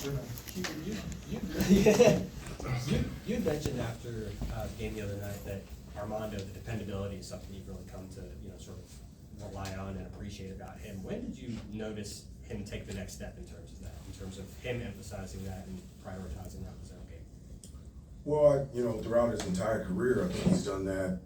You mentioned after the game the other night that Armando, the dependability is something you've really come to, sort of rely on and appreciate about him. When did you notice him take the next step in terms of that, in terms of him emphasizing that and prioritizing that with his own game? Well, throughout his entire career, I think he's done that.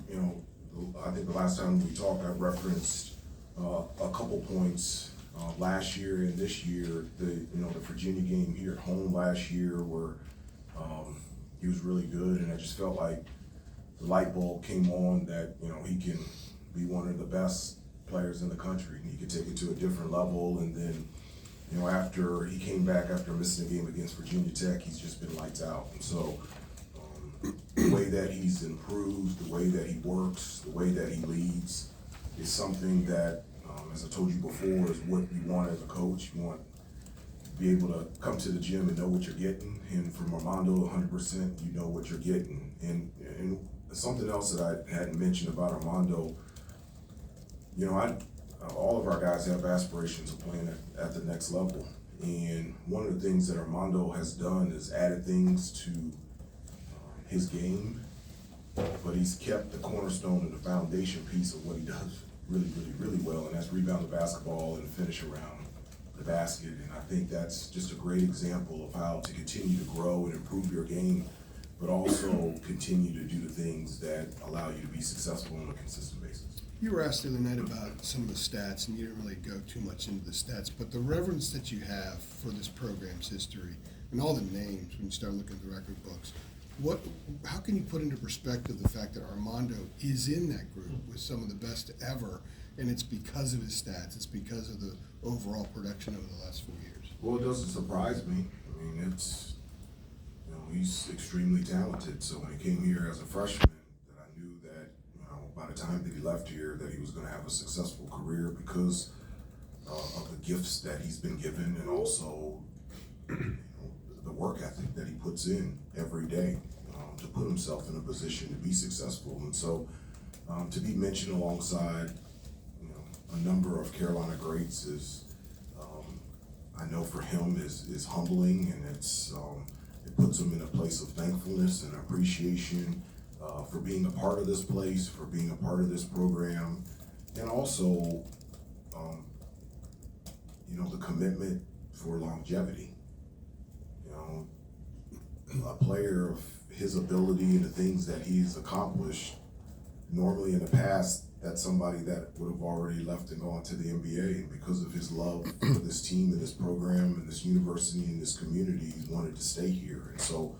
I think the last time we talked, I referenced a couple points last year and this year. The Virginia game here at home last year, where he was really good, and I just felt like the light bulb came on that he can be one of the best players in the country. He could take it to a different level, and then after he came back after missing a game against Virginia Tech, he's just been lights out. And so the way that he's improved, the way that he works, the way that he leads is something that, as I told you before, is what you want as a coach. You want to be able to come to the gym and know what you're getting. And from Armando, 100%, you know what you're getting. And something else that I hadn't mentioned about Armando, all of our guys have aspirations of playing at the next level. And one of the things that Armando has done is added things to his game, but he's kept the cornerstone and the foundation piece of what he does really, really, really well, and that's rebound the basketball and finish around the basket. And I think that's just a great example of how to continue to grow and improve your game, but also continue to do the things that allow you to be successful on a consistent basis. You were asked the other night about some of the stats, and you didn't really go too much into the stats, but the reverence that you have for this program's history and all the names when you start looking at the record books, how can you put into perspective the fact that Armando is in that group with some of the best ever, and it's because of his stats, it's because of the overall production over the last 4 years? Well, it doesn't surprise me. I mean, he's extremely talented. So when he came here as a freshman, that I knew that by the time that he left here, that he was going to have a successful career because of the gifts that he's been given, and also the work ethic that he puts in every day to put himself in a position to be successful. And so to be mentioned alongside a number of Carolina greats is, I know for him is humbling, and it puts him in a place of thankfulness and appreciation for being a part of this place, for being a part of this program, and also the commitment for longevity. A player of his ability and the things that he's accomplished, normally in the past, that's somebody that would have already left and gone to the NBA. And because of his love for this team and this program and this university and this community, he wanted to stay here. And so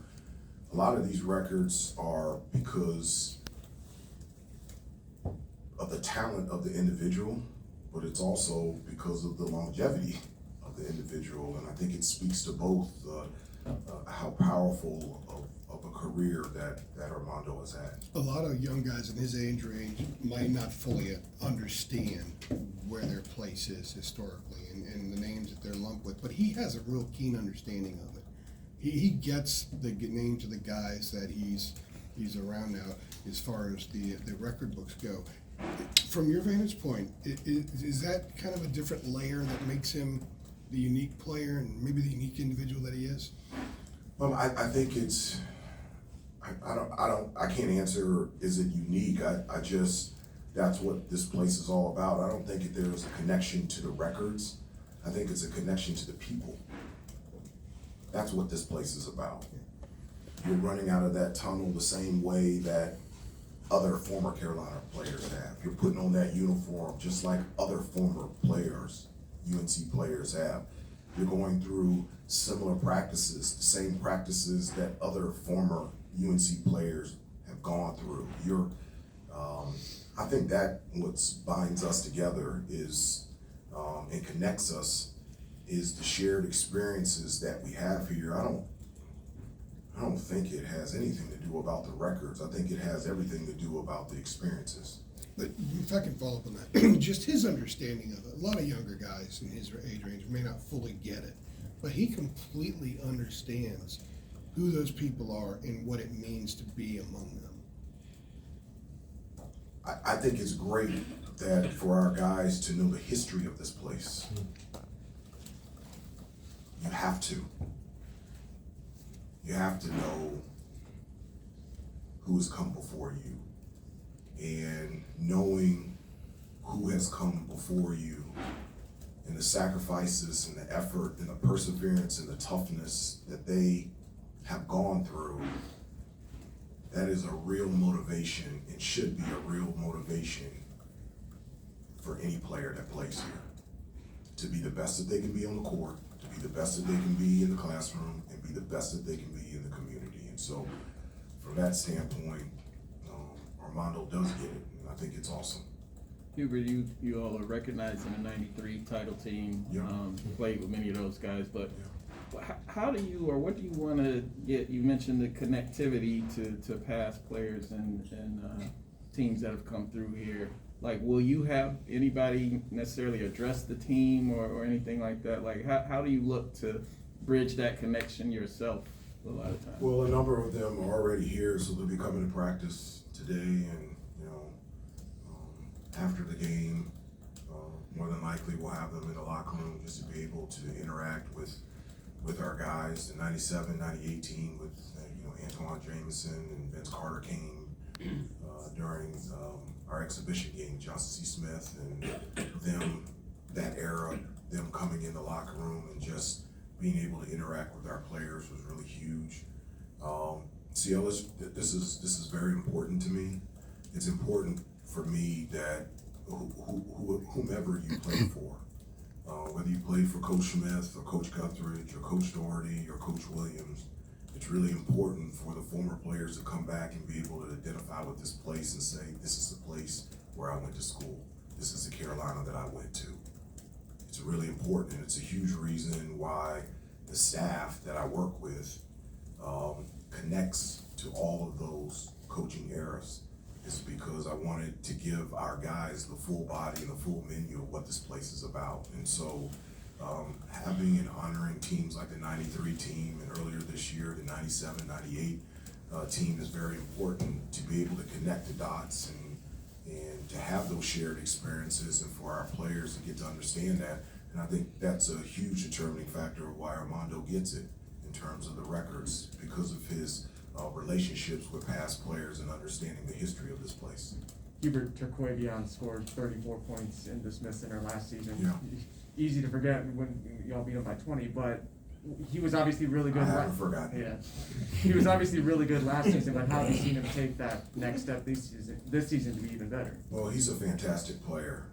a lot of these records are because of the talent of the individual, but it's also because of the longevity of the individual. And I think it speaks to both how powerful of a career that Armando has had. A lot of young guys in his age range might not fully understand where their place is historically and the names that they're lumped with, but he has a real keen understanding of it. He gets the names of the guys that he's around now as far as the record books go. From your vantage point, is that kind of a different layer that makes him the unique player and maybe the unique individual that he is? Well, I think it's, I can't answer, is it unique? I just, that's what this place is all about. I don't think that there's a connection to the records. I think it's a connection to the people. That's what this place is about. You're running out of that tunnel the same way that other former Carolina players have. You're putting on that uniform just like other former players, UNC players have. You're going through similar practices, the same practices that other former UNC players have gone through. I think that what binds us together is, and connects us, is the shared experiences that we have here. I don't think it has anything to do about the records. I think it has everything to do about the experiences. But if I can follow up on that, just his understanding of it. A lot of younger guys in his age range may not fully get it, but he completely understands who those people are and what it means to be among them. I think it's great that for our guys to know the history of this place. You have to. you have to know who has come before you. And knowing who has come before you and the sacrifices and the effort and the perseverance and the toughness that they have gone through, that is a real motivation and should be a real motivation for any player that plays here. To be the best that they can be on the court, to be the best that they can be in the classroom, and be the best that they can be in the community. And so, from that standpoint, Armando does get it, and I think it's awesome. Hubert, you all are recognized in the '93 title team. Yeah. Played with many of those guys, but Yeah. how do you, or what do you want to get? You mentioned the connectivity to past players and teams that have come through here. Like, will you have anybody necessarily address the team or anything like that? Like, how do you look to bridge that connection yourself a lot of times? Well, a number of them are already here, so they'll be coming to practice today, and after the game, more than likely we'll have them in the locker room just to be able to interact with our guys. The 97, 98 team with Antoine Jameson and Vince Carter came during our exhibition game, Johnson C. Smith, and them, that era, them coming in the locker room and just being able to interact with our players was really huge. CL, this is very important to me. It's important for me that whomever you play for, whether you played for Coach Smith or Coach Guthridge or Coach Doherty or Coach Williams, it's really important for the former players to come back and be able to identify with this place and say, this is the place where I went to school. This is the Carolina that I went to. It's really important, and it's a huge reason why the staff that I work with connects to all of those coaching eras. Is because I wanted to give our guys the full body and the full menu of what this place is about. And so having and honoring teams like the 93 team and earlier this year, the 97, 98 team is very important to be able to connect the dots and to have those shared experiences and for our players to get to understand that. And I think that's a huge determining factor of why Armando gets it in terms of the records, because of his relationships with past players and understanding the history of this place. Hubert Terquavion scored 34 points in the Smith Center last season. Yeah. Easy to forget when y'all beat him by 20, but he was obviously really good. I haven't forgotten. Yeah, he was obviously really good last season. But how have you seen him take that next step this season to be even better? Well, he's a fantastic player.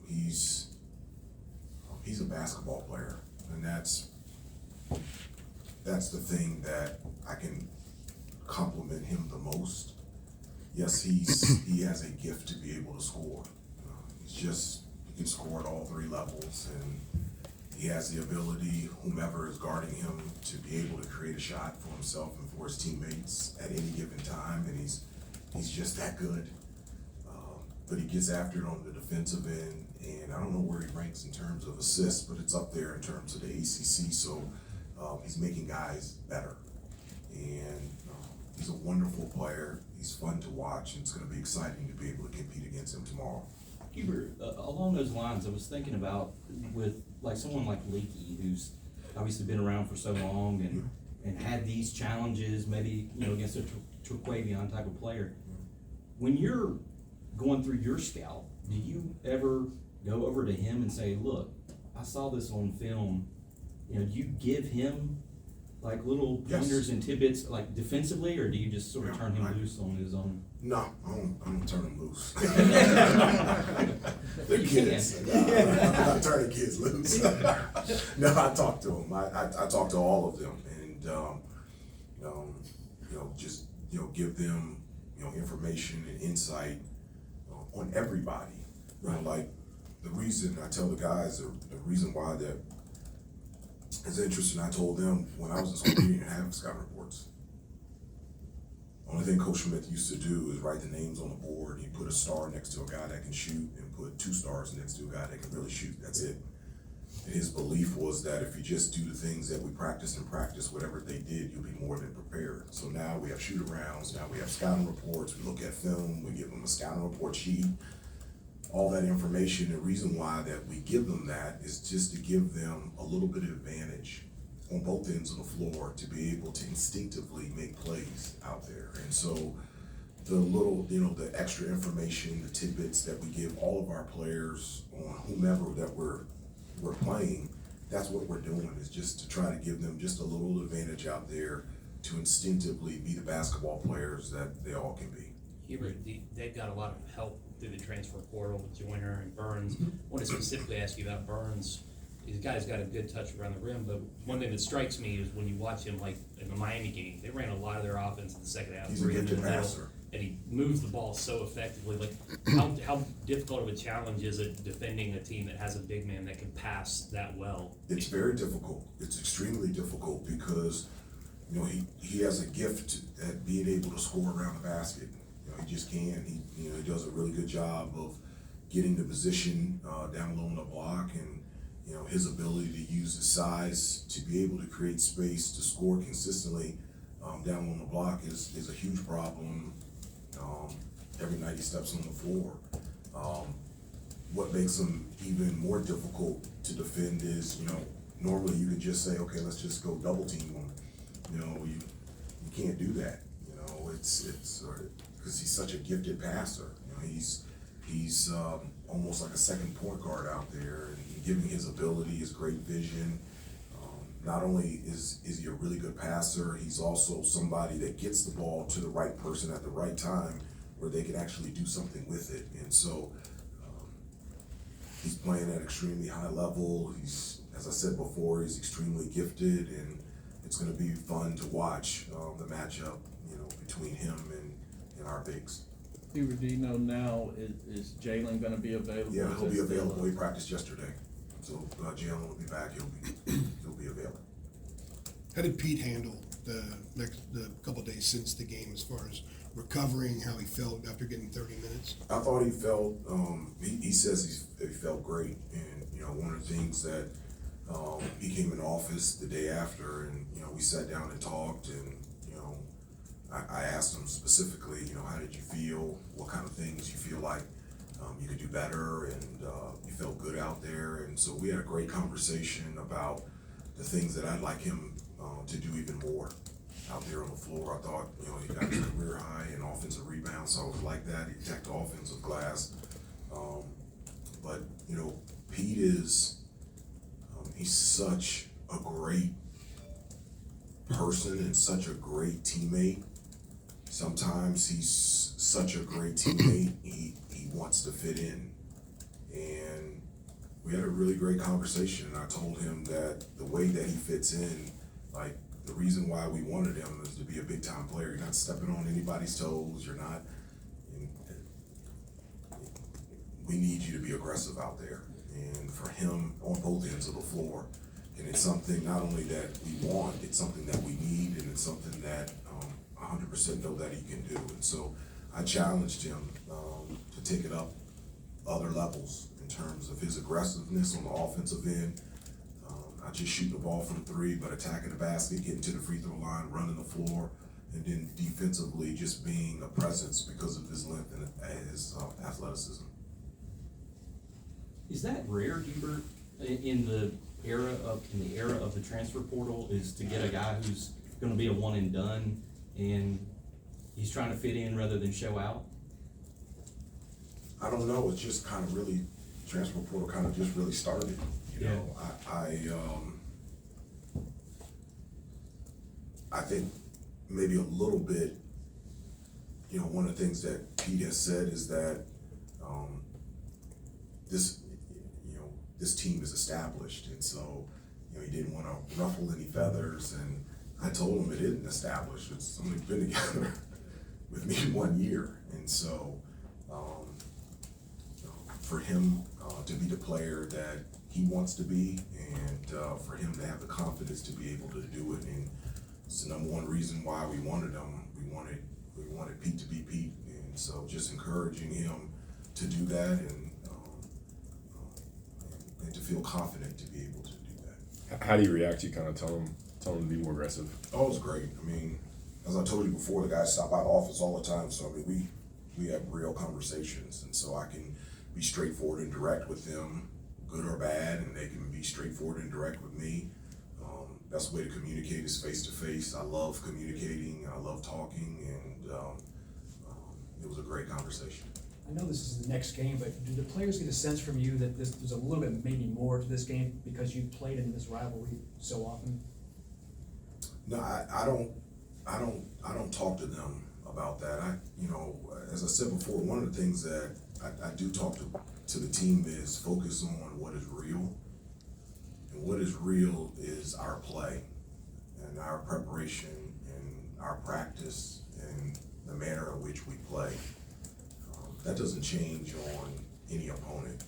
He's a basketball player, and that's the thing that I can compliment him the most. Yes, he has a gift to be able to score. He can score at all three levels, and he has the ability, whomever is guarding him, to be able to create a shot for himself and for his teammates at any given time, and he's just that good. But he gets after it on the defensive end, and I don't know where he ranks in terms of assists, but it's up there in terms of the ACC, so he's making guys better. And he's a wonderful player. He's fun to watch, and it's going to be exciting to be able to compete against him tomorrow. Hubert, along those lines, I was thinking about with like someone like Leakey, who's obviously been around for so long and had these challenges, maybe against a Terquavion type of player. When you're going through your scout, do you ever go over to him and say, "Look, I saw this on film"? Do you give him like little pointers and tidbits, like defensively, or do you just sort of turn him loose on his own? No, I don't turn him loose. But The kids. I'm not turning kids loose. No, I talk to them. I talk to all of them, and just give them information and insight on everybody. Like the reason I tell the guys, the reason why that is interesting. I told them when I was in school, we didn't have scouting reports. Only thing Coach Smith used to do is write the names on the board. He put a star next to a guy that can shoot and put 2 stars next to a guy that can really shoot. That's it. His belief was that if you just do the things that we practice and practice, whatever they did, you'll be more than prepared. So now we have shoot-arounds, now we have scouting reports, we look at film, we give them a scouting report sheet, all that information. The reason why that we give them that is just to give them a little bit of advantage on both ends of the floor to be able to instinctively make plays out there. And so the little, the extra information, the tidbits that we give all of our players on whomever that we're playing, that's what we're doing, is just to try to give them just a little advantage out there to instinctively be the basketball players that they all can be. Hubert, they've got a lot of help through the transfer portal with Joyner and Burns. I want to specifically ask you about Burns. He's a guy who's got a good touch around the rim, but one thing that strikes me is when you watch him, like in the Miami game, they ran a lot of their offense in the second half. He's a bringing him gifted in the middle, passer. and he moves the ball so effectively. Like, how difficult of a challenge is it defending a team that has a big man that can pass that well? It's very difficult. It's extremely difficult because, he has a gift at being able to score around the basket. He just can. He does a really good job of getting the position down low on the block, and his ability to use his size to be able to create space to score consistently down on the block is a huge problem every night he steps on the floor. What makes him even more difficult to defend is, normally you could just say, okay, let's just go double team him. You can't do that. It's because he's such a gifted passer. He's almost like a second point guard out there, and giving his ability, his great vision. Not only is he a really good passer, he's also somebody that gets the ball to the right person at the right time where they can actually do something with it. And so he's playing at an extremely high level. He's, as I said before, he's extremely gifted, and it's going to be fun to watch the matchup, between him and our bigs. Hubert, do you know now, is Jalen gonna be available? Yeah, he'll be Is that available. still- He practiced yesterday, so Jalen will be back. He'll be available. How did Pete handle the couple of days since the game, as far as recovering, how he felt after getting 30 minutes? I thought he felt. He says he felt great, and one of the things that he came in office the day after, and we sat down and talked, and I asked him specifically, how did you feel? What kind of things you feel like you could do better, and you felt good out there. And so we had a great conversation about the things that I'd like him to do even more out there on the floor. I thought, he got his career high in offensive rebounds, so I was like that. He attacked the offensive glass. But Pete is, he's such a great person and such a great teammate. Sometimes he's such a great teammate, he wants to fit in. And we had a really great conversation, and I told him that the way that he fits in, like, the reason why we wanted him is to be a big time player. You're not stepping on anybody's toes, we need you to be aggressive out there. And for him, on both ends of the floor, and it's something not only that we want, it's something that we need, and it's something that 100% know that he can do. And so I challenged him to take it up other levels in terms of his aggressiveness on the offensive end. Not just shooting the ball from three, but attacking the basket, getting to the free throw line, running the floor, and then defensively just being a presence because of his length and his athleticism. Is that rare, Hubert, in the era of the transfer portal, is to get a guy who's going to be a one and done, and he's trying to fit in rather than show out? I don't know. It's just kind of really, transfer portal kind of just really started. I think maybe a little bit, one of the things that Pete has said is that this team is established, and so he didn't want to ruffle any feathers. And I told him it isn't established. It's only been together with me 1 year, and so for him to be the player that he wants to be, and for him to have the confidence to be able to do it, and it's the number one reason why we wanted him. We wanted Pete to be Pete, and so just encouraging him to do that, and to feel confident to be able to do that. How do you react? You kind of tell him to be more aggressive? Oh, it was great. I mean, as I told you before, the guys stop by the office all the time, so I mean, we have real conversations, and so I can be straightforward and direct with them, good or bad, and they can be straightforward and direct with me. best way to communicate is face to face. I love communicating, I love talking, and it was a great conversation. I know this is the next game, but do the players get a sense from you that there's a little bit maybe more to this game because you've played in this rivalry so often? No, I don't talk to them about that. As I said before, one of the things that I do talk to the team is focus on what is real. And what is real is our play and our preparation and our practice and the manner in which we play. That doesn't change on any opponent,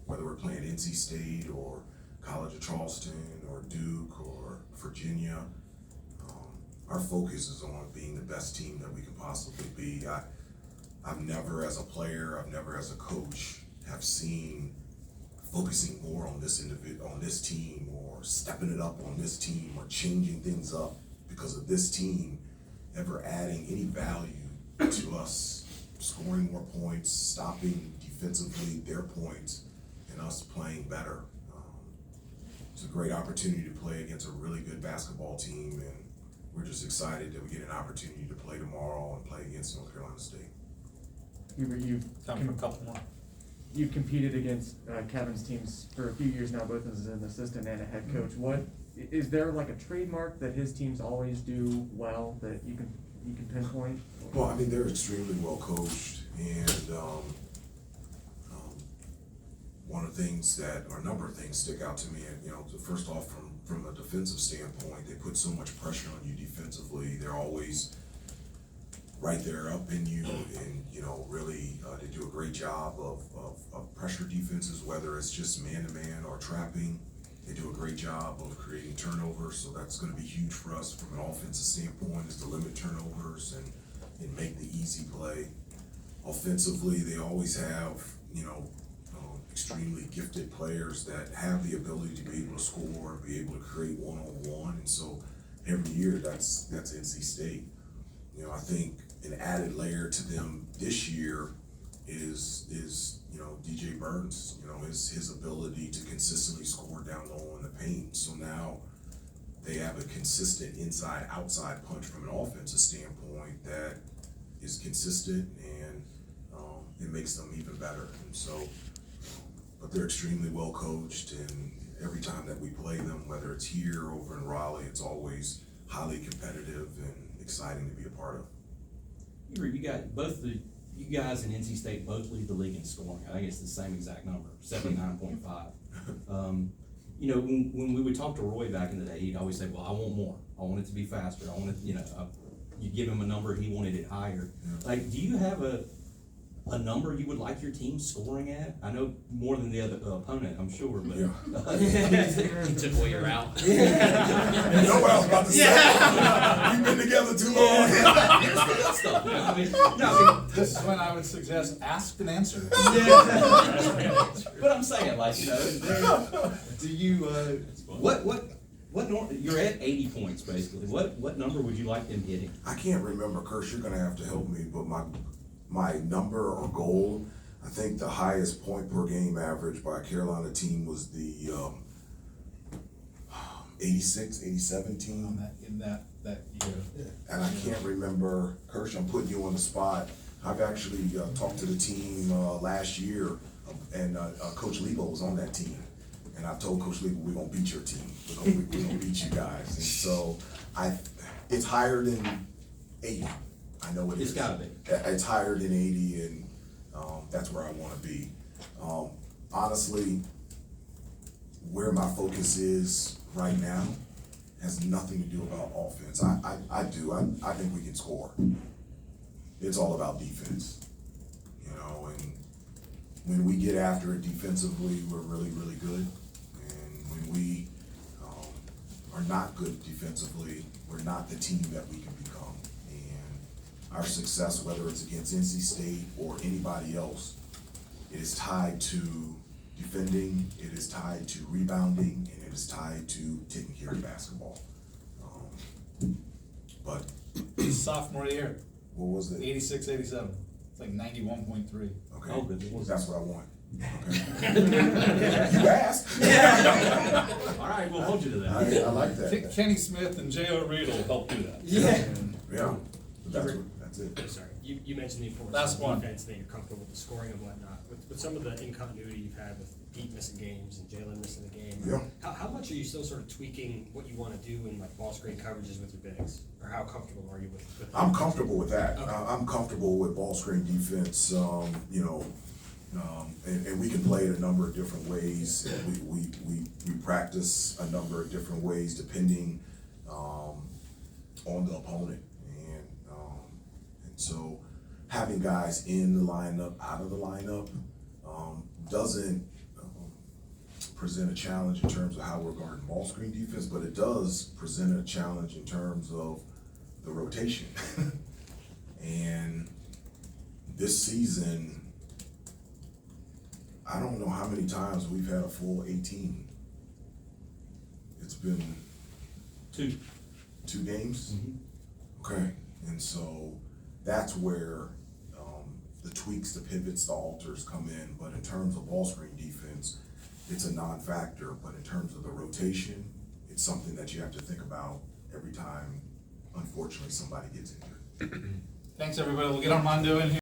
whether we're playing NC State or College of Charleston or Duke or Virginia. Our focus is on being the best team that we can possibly be. I've never as a player, I've never as a coach have seen focusing more on this on this team, or stepping it up on this team, or changing things up because of this team ever adding any value to us, scoring more points, stopping defensively their points, and us playing better. It's a great opportunity to play against a really good basketball team, and we're just excited that we get an opportunity to play tomorrow and play against North Carolina State. Hubert, Time for a couple more. you've competed against Kevin's teams for a few years now, both as an assistant and a head coach. What is there like a trademark that his teams always do well that you can pinpoint? Well, I mean, they're extremely well coached, and one of the things or a number of things stick out to me. And first off, from a defensive standpoint, they put so much pressure on you defensively. They're always right there up in you, and really they do a great job of pressure defenses, whether it's just man-to-man or trapping. They do a great job of creating turnovers, so that's going to be huge for us from an offensive standpoint, is to limit turnovers and make the easy play. Offensively, they always have extremely gifted players that have the ability to be able to score, be able to create one-on-one, and so every year that's NC State. I think an added layer to them this year is DJ Burns. His ability to consistently score down low in the paint. So now they have a consistent inside-outside punch from an offensive standpoint that is consistent, and it makes them even better. And so, but they're extremely well coached, and every time that we play them, whether it's here or over in Raleigh, it's always highly competitive and exciting to be a part of. You guys in NC State both lead the league in scoring. I think it's the same exact number, 79.5. When we would talk to Roy back in the day, he'd always say, "Well, I want more. I want it to be faster. I want it." You give him a number, he wanted it higher. Yeah. Like, do you have a number you would like your team scoring at? I know more than the other opponent, I'm sure, but He took away your out. You know what I was about to say? We've been together too long. This is when I would suggest ask and answer. But I'm saying, do you what you're at 80 points basically. What number would you like them hitting? I can't remember, Kirsch, you're gonna have to help me, but my number or goal, I think the highest point per game average by a Carolina team was the 86, 87 team. In that year. And I can't remember, Kirsch, I'm putting you on the spot. I've actually talked to the team last year, and Coach Lebo was on that team. And I told Coach Lebo, we're gonna beat your team. We're gonna beat you guys. And so it's higher than 80. I know it is. It's gotta be. It's higher than 80, and that's where I wanna be. Honestly, where my focus is right now has nothing to do about offense. I think we can score. It's all about defense, and when we get after it defensively, we're really, really good. And when we are not good defensively, we're not the team that we can become. And our success, whether it's against NC State or anybody else, it is tied to defending, it is tied to rebounding, and it is tied to taking care of basketball. But Sophomore year, what was it? 86, 87. It's like 91.3. Okay, Oh, good. that's what I want. You asked. All right, we'll hold you to I that. like that. Kenny Smith and J.O. Reed will help do that. Yeah, that's it. I'm sorry, you mentioned the importance Last of one. defense, that you're comfortable with the scoring and whatnot. With some of the incontinuity you've had with Pete missing games and Jalen missing the game, Yeah. how much are you still sort of tweaking what you wanna do in like ball screen coverages with your bigs? Or how comfortable are you with? I'm comfortable with that. Okay. I'm comfortable with ball screen defense, you know, and we can play it a number of different ways. We practice a number of different ways depending, on the opponent. And so having guys in the lineup, out of the lineup, doesn't present a challenge in terms of how we're guarding ball screen defense, but it does present a challenge in terms of the rotation. And this season, I don't know how many times we've had a full 18. It's been two games? Okay, and so that's where the tweaks, the pivots, the alters come in. But in terms of ball screen defense, it's a non-factor. But in terms of the rotation, it's something that you have to think about every time, unfortunately, somebody gets injured. Thanks, everybody. We'll get Armando in here.